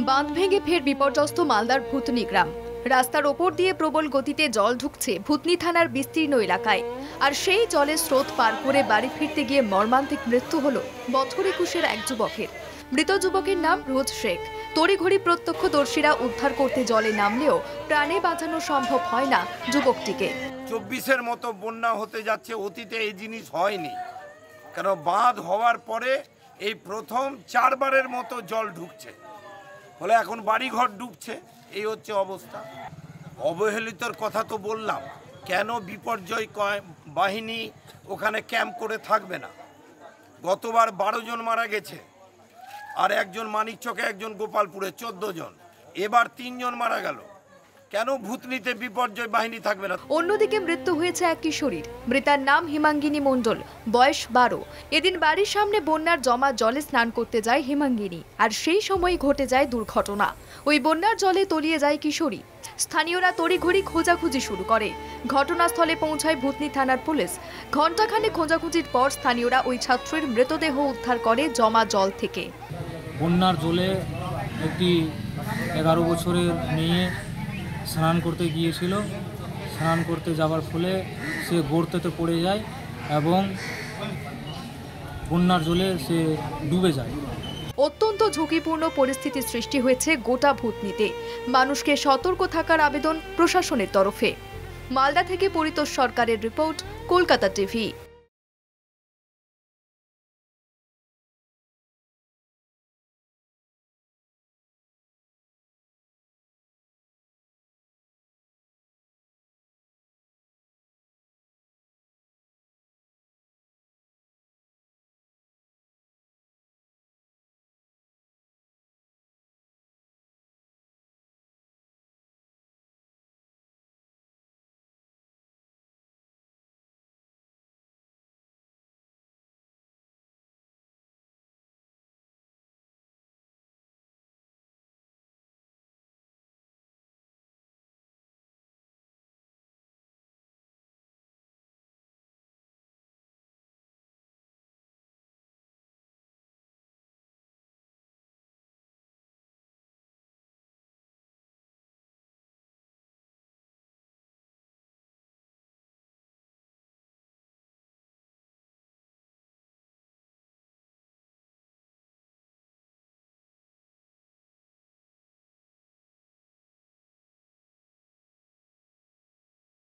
বাঁধ ভেঙে ফের বিপর্যস্ত মালদার ভূতনি গ্রাম। রাস্তার ওপর দিয়ে প্রবল গতিতে জল ঢুকছে ভূতনি থানার বিস্তীর্ণ এলাকায়। আর সেই জলের স্রোত পার করে বাড়ি ফিরতে গিয়ে মর্মান্তিক মৃত্যু হলো বছর 21-এর এক যুবকের। মৃত যুবকের নাম রোজ শেখ। তড়িঘড়ি প্রত্যক্ষদর্শীরা উদ্ধার করতে জলে নামলেও প্রাণে বাঁচানো সম্ভব হয় না যুবকটিকে। 24-এর মতো বন্যা হতে যাচ্ছে, অতীতে এই জিনিস হয়নি। কারণ বাঁধ হওয়ার পরে এই প্রথম 4 বারের মতো জল ঢুকছে, ফলে এখন বাড়িঘর ডুবছে। এই হচ্ছে অবস্থা। অবহেলিতর কথা তো বললাম, কেন বিপর্যয় বাহিনী ওখানে ক্যাম্প করে থাকবে না? গতবার 12 জন মারা গেছে, আর একজন মানিকচকে, একজন গোপালপুরে 14 জন, এবার 3 জন মারা গেল। কেন ভূতনিতে বিপর্যয় বাহিনী থাকবে না? অন্যদিকে মৃত্যু হয়েছে এক কিশোরীর। মৃতার নাম হিমাঙ্গিনী মণ্ডল, বয়স 12। এদিন বাড়ির সামনে বন্যার জমা জলে স্নান করতে যায় হিমাঙ্গিনী, আর সেই সময় ঘটে যায় দুর্ঘটনা। ওই বন্যার জলে তলিয়ে যায় কিশোরী। স্থানীয়রা তড়িঘড়ি খোঁজাখুঁজি শুরু করে। ঘটনাস্থলে পৌঁছায় ভূতনি থানার পুলিশ। ঘণ্টাখানেক খোঁজাখুঁজির পর স্থানীয়রা ওই ছাত্রীর মৃতদেহ উদ্ধার করে জমা জল থেকে। বন্যার জলে একটি 11 বছরের মেয়ে স্নান করতে গিয়েছিল। স্নান করতে যাওয়ার ফলে সে গর্তেতে পড়ে যায় এবং বন্যার জলে সে ডুবে যায়। অত্যন্ত ঝুঁকিপূর্ণ পরিস্থিতি সৃষ্টি হয়েছে গোটা ভূতনিতে। মানুষকে সতর্ক থাকার আবেদন প্রশাসনের তরফে। মালদা থেকে পরিতোষ সরকারের রিপোর্ট, কলকাতা টিভি।